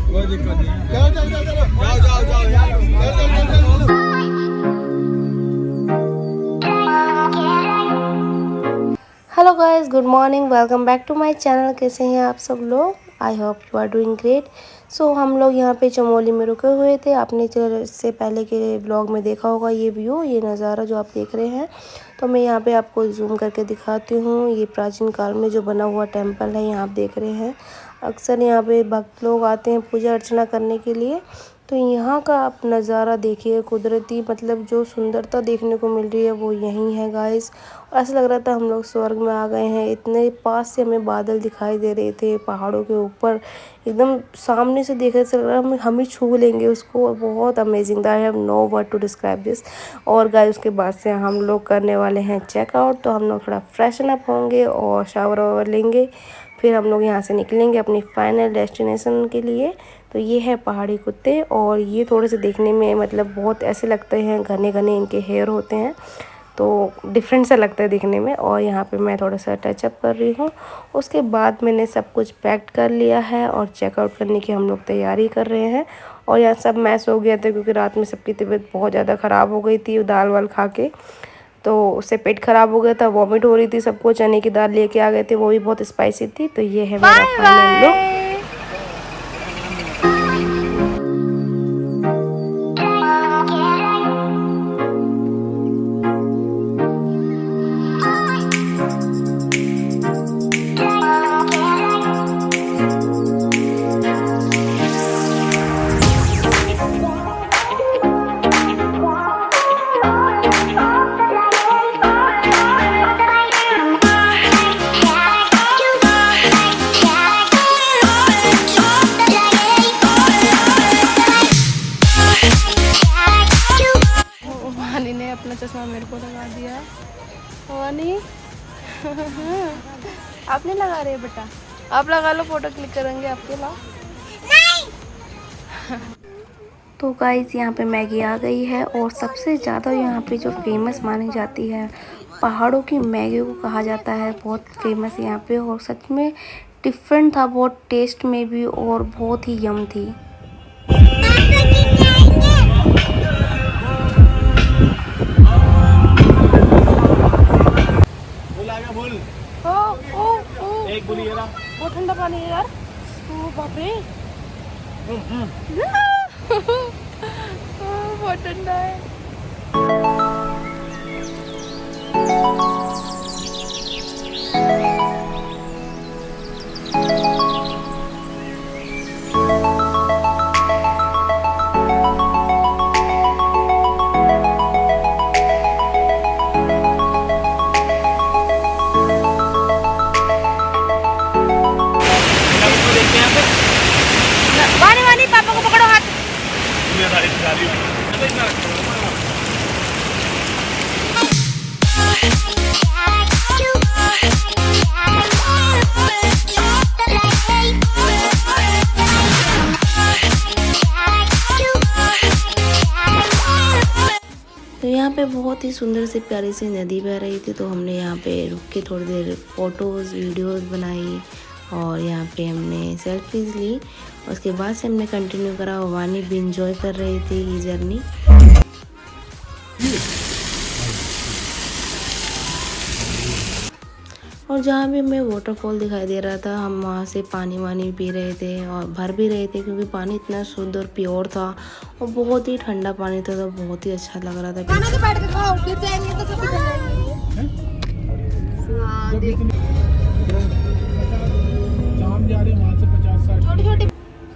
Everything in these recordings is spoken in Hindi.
कोई दिक्कत नहीं है। चलो चलो चलो जाओ जाओ जाओ यार, चलो चलो चलो। Hello guys, good morning, welcome back to my channel. कैसे हैं आप सब लोग? I hope you are doing great. So हम लोग यहाँ पे चमोली में रुके हुए थे। आपने इससे पहले के व्लॉग में देखा होगा ये व्यू, ये नज़ारा जो आप देख रहे हैं। तो मैं यहाँ पे आपको जूम करके दिखाती हूँ। ये प्राचीन काल में जो बना हुआ टेम्पल है, यहाँ आप देख रहे हैं। अक्सर यहाँ पे भक्त लोग आते हैं पूजा अर्चना करने के लिए। तो यहाँ का आप नज़ारा देखिए, कुदरती मतलब जो सुंदरता देखने को मिल रही है वो यहीं है गाइस। और ऐसा लग रहा था हम लोग स्वर्ग में आ गए हैं। इतने पास से हमें बादल दिखाई दे रहे थे पहाड़ों के ऊपर, एकदम सामने से देख रहे थे, लग रहा हम ही छू लेंगे उसको। और बहुत अमेजिंग था, I have no word to describe this. और गाइस उसके बाद से हम लोग करने वाले हैं चेकआउट। तो हम लोग थोड़ा फ्रेशन अप होंगे और शावर वावर लेंगे, फिर हम लोग यहाँ से निकलेंगे अपनी फाइनल डेस्टिनेशन के लिए। तो ये है पहाड़ी कुत्ते, और ये थोड़े से देखने में मतलब बहुत ऐसे लगते हैं, घने घने इनके हेयर होते हैं, तो डिफरेंट सा लगता है दिखने में। और यहाँ पे मैं थोड़ा सा टचअप कर रही हूँ। उसके बाद मैंने सब कुछ पैक कर लिया है और चेकआउट करने की हम लोग तैयारी कर रहे हैं। और यहाँ सब मैस हो गया था क्योंकि रात में सबकी तबीयत बहुत ज़्यादा ख़राब हो गई थी दाल वाल खा के। तो उससे पेट ख़राब हो गया था, वॉमिट हो रही थी सबको। चने की दाल लेके आ गए थे, वो भी बहुत स्पाइसी थी। तो ये है मेरा फाइनल लुक। वानी ने अपना चश्मा मेरे को लगा दिया। वानी आप नहीं लगा रहे बेटा? आप लगा लो, फोटो क्लिक करेंगे आपके लाओ। तो गाइस यहाँ पे मैगी आ गई है, और सबसे ज़्यादा यहाँ पे जो फेमस मानी जाती है, पहाड़ों की मैगी को कहा जाता है, बहुत फेमस यहाँ पे। और सच में डिफरेंट था बहुत टेस्ट में भी, और बहुत ही यम थी। बोल ओ ओ ओ एक बोलिए ना। बहुत ठंडा पानी है यार। ओ बाप रे, बहुत ठंडा है। वानी वानी पापा को पकड़ो हाथ। तो यहाँ पे बहुत ही सुंदर सी प्यारी सी नदी बह रही थी। तो हमने यहाँ पे रुक के थोड़ी देर फ़ोटोज़ वीडियोज़ बनाई, और यहाँ पे हमने सेल्फीज़ ली। उसके बाद से हमने कंटिन्यू करा। वानी भी इंजॉय कर रही थी ये जर्नी। और जहाँ भी हमें वाटरफॉल दिखाई दे रहा था, हम वहाँ से पानी वानी पी रहे थे और भर भी रहे थे, क्योंकि पानी इतना शुद्ध और प्योर था और बहुत ही ठंडा पानी था। तो बहुत ही अच्छा लग रहा था।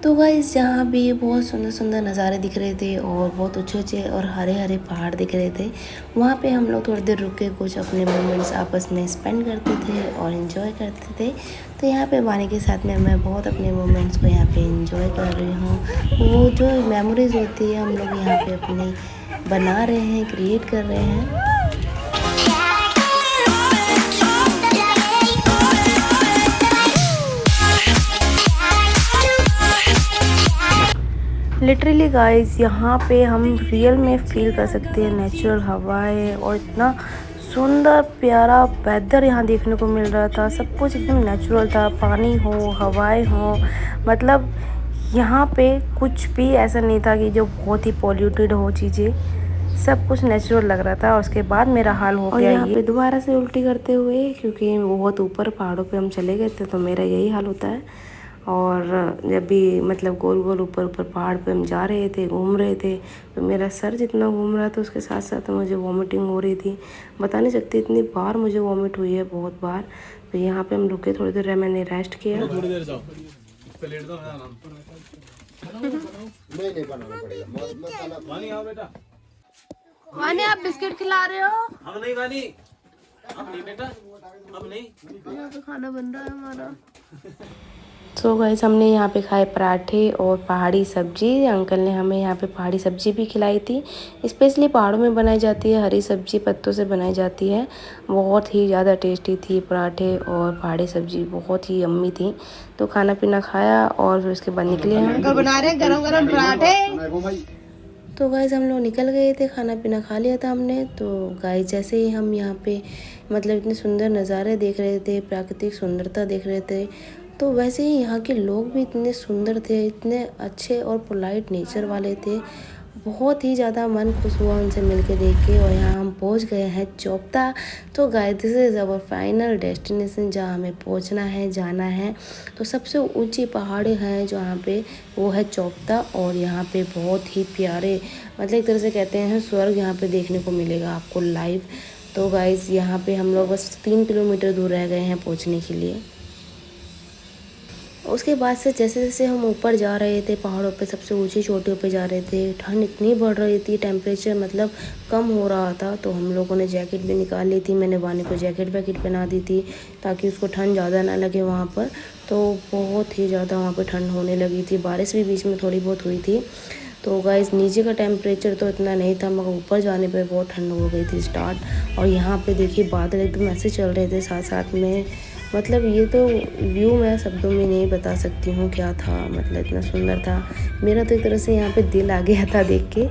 तो गाइस जहाँ भी बहुत सुंदर सुंदर नज़ारे दिख रहे थे, और बहुत ऊंचे ऊंचे और हरे हरे पहाड़ दिख रहे थे, वहाँ पे हम लोग थोड़ी देर रुक के कुछ अपने मोमेंट्स आपस में स्पेंड करते थे और इन्जॉय करते थे। तो यहाँ पे वानी के साथ में मैं बहुत अपने मोमेंट्स को यहाँ पे इन्जॉय कर रही हूँ। वो जो मेमोरीज होती है हम लोग यहाँ पे अपनी बना रहे हैं, क्रिएट कर रहे हैं। लिटरली गाइस यहाँ पे हम रियल में फील कर सकते हैं नेचुरल हवाएं, और इतना सुंदर प्यारा वेदर यहाँ देखने को मिल रहा था। सब कुछ एकदम नेचुरल था, पानी हो, हवाएं हो, मतलब यहाँ पे कुछ भी ऐसा नहीं था कि जो बहुत ही पॉल्यूटेड हो चीज़ें, सब कुछ नेचुरल लग रहा था। और उसके बाद मेरा हाल हो गया यहाँ पे दोबारा से उल्टी करते हुए, क्योंकि बहुत ऊपर पहाड़ों पे हम चले गए थे, तो मेरा यही हाल होता है। और जब भी मतलब गोल गोल ऊपर ऊपर पहाड़ पे हम जा रहे थे, घूम रहे थे, तो मेरा सर जितना घूम रहा था उसके साथ साथ मुझे वॉमिटिंग हो रही थी। बता नहीं सकती इतनी बार मुझे वॉमिट हुई है, बहुत बार। तो यहाँ पे हम रुके, थोड़ी देर मैंने रेस्ट किया। थोड़ी देर जाओ, प्लेट दो मेरा नाम। नहीं बनाना पड़ेगा मसाला। वानी आओ बेटा। वानी आप बिस्किट खिला रहे हो? अब नहीं वानी, अब नहीं बेटा, अब नहीं। तो खाना बन रहा है हमारा। सो गाइस, हमने यहाँ पे खाए पराठे और पहाड़ी सब्जी। अंकल ने हमें यहाँ पे पहाड़ी सब्जी भी खिलाई थी। स्पेशली पहाड़ों में बनाई जाती है, हरी सब्जी पत्तों से बनाई जाती है। बहुत ही ज़्यादा टेस्टी थी पराठे और पहाड़ी सब्जी, बहुत ही यम्मी थी। तो खाना पीना खाया और फिर उसके बाद निकले हम। अंकल बना रहे हैं गरम गरम पराठे। तो गाइस हम लोग निकल गए थे, खाना पीना खा लिया था हमने। तो गाइस जैसे ही हम यहाँ पे मतलब इतने सुंदर नज़ारे देख रहे थे, प्राकृतिक सुंदरता देख रहे थे, तो वैसे ही यहाँ के लोग भी इतने सुंदर थे, इतने अच्छे और पोलाइट नेचर वाले थे। बहुत ही ज़्यादा मन खुश हुआ उनसे मिलके देख के। और यहाँ हम पहुँच गए हैं चोपता। तो guys this is our final destination, जहाँ हमें पहुँचना है, जाना है। तो सबसे ऊंची पहाड़ी है जो यहाँ पे, वो है चोपता। और यहाँ पे बहुत ही प्यारे, मतलब एक तरह से कहते हैं स्वर्ग यहाँ पे देखने को मिलेगा आपको लाइव। तो गाइस यहाँ पे हम लोग बस 3 किलोमीटर दूर रह गए हैं पहुँचने के लिए। उसके बाद से जैसे जैसे हम ऊपर जा रहे थे पहाड़ों पे, सबसे ऊंची चोटियों पे जा रहे थे, ठंड इतनी बढ़ रही थी, टेम्परेचर मतलब कम हो रहा था। तो हम लोगों ने जैकेट भी निकाल ली थी। मैंने वानी को जैकेट वैकेट पहना दी थी ताकि उसको ठंड ज़्यादा ना लगे वहाँ पर। तो बहुत ही ज़्यादा वहाँ पर ठंड होने लगी थी, बारिश भी बीच में थोड़ी बहुत हुई थी। तो गाइस नीचे का टेम्परेचर तो इतना नहीं था, मगर ऊपर जाने पे बहुत ठंड हो गई थी स्टार्ट। और यहाँ पे देखिए बादल एकदम ऐसे चल रहे थे साथ साथ में, मतलब ये तो व्यू मैं शब्दों में नहीं बता सकती हूँ क्या था, मतलब इतना सुंदर था। मेरा तो एक तरह से यहाँ पे दिल आ गया था देख के।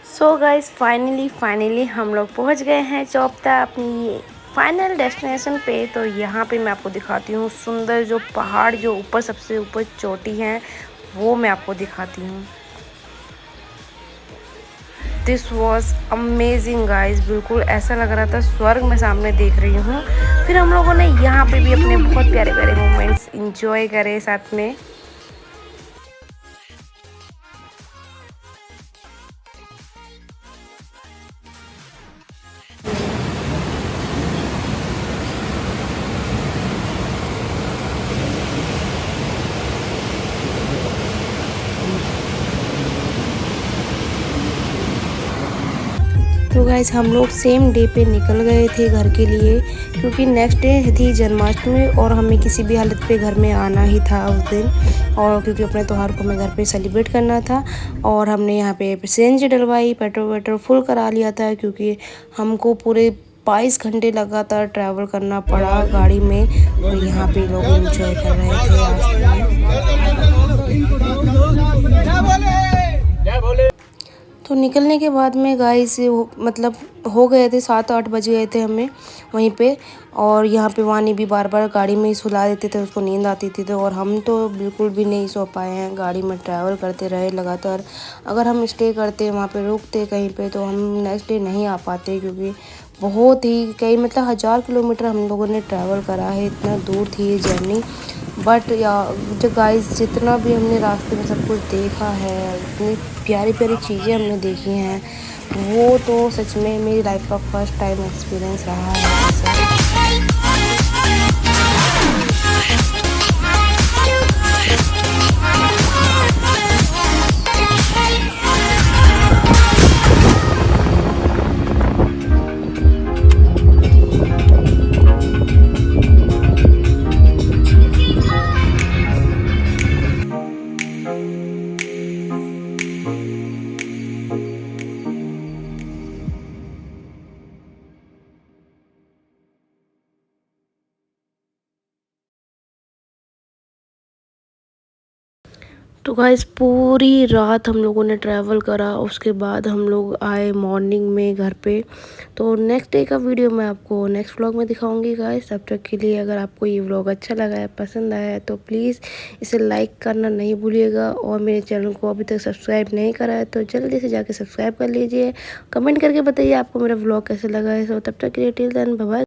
सो गाइस फाइनली हम लोग पहुंच गए हैं चोपता, अपनी फाइनल डेस्टिनेशन पे। तो यहाँ पे मैं आपको दिखाती हूँ सुंदर जो पहाड़, जो ऊपर सबसे ऊपर चोटी है, वो मैं आपको दिखाती हूँ। दिस वॉज अमेजिंग गाइज, बिल्कुल ऐसा लग रहा था स्वर्ग मैं सामने देख रही हूँ। फिर हम लोगों ने यहाँ पे भी अपने बहुत प्यारे प्यारे मोमेंट्स इंजॉय करे साथ में। तो गाइस हम लोग सेम डे पे निकल गए थे घर के लिए, क्योंकि नेक्स्ट डे थी जन्माष्टमी और हमें किसी भी हालत पे घर में आना ही था उस दिन। और क्योंकि अपने त्यौहार को हमें घर पे सेलिब्रेट करना था, और हमने यहाँ पे सीएनजी डलवाई, पेट्रोल वेट्रोल फुल करा लिया था, क्योंकि हमको पूरे 22 घंटे लगातार ट्रैवल करना पड़ा गाड़ी में। और यहाँ पे लोग एंजॉय कर रहे थे। तो निकलने के बाद में गाइस मतलब हो गए थे 7-8 बज गए थे हमें वहीं पे। और यहाँ पे वानी भी बार बार गाड़ी में ही सुला देते थे, उसको नींद आती थी। तो और हम तो बिल्कुल भी नहीं सो पाए हैं, गाड़ी में ट्रैवल करते रहे लगातार। अगर हम स्टे करते वहाँ पे रुकते कहीं पे, तो हम नेक्स्ट डे नहीं आ पाते, क्योंकि बहुत ही कई मतलब 1000 किलोमीटर हम लोगों ने ट्रैवल करा है, इतना दूर थी ये जर्नी। बट या जो गाइस जितना भी हमने रास्ते में सब कुछ देखा है, इतनी प्यारी प्यारी चीज़ें हमने देखी हैं, वो तो सच में मेरी लाइफ का फर्स्ट टाइम एक्सपीरियंस रहा है ऐसा। तो गाइस पूरी रात हम लोगों ने ट्रैवल करा, उसके बाद हम लोग आए मॉर्निंग में घर पे। तो नेक्स्ट डे का वीडियो मैं आपको नेक्स्ट व्लॉग में दिखाऊंगी गाइस। तब तक के लिए अगर आपको ये व्लॉग अच्छा लगा है, पसंद आया है, तो प्लीज़ इसे लाइक करना नहीं भूलिएगा। और मेरे चैनल को अभी तक सब्सक्राइब नहीं करा है तो जल्दी से जाके सब्सक्राइब कर लीजिए। कमेंट करके बताइए आपको मेरा व्लॉग कैसे लगा है। तब तक के लिए टिल देन बाय बाय।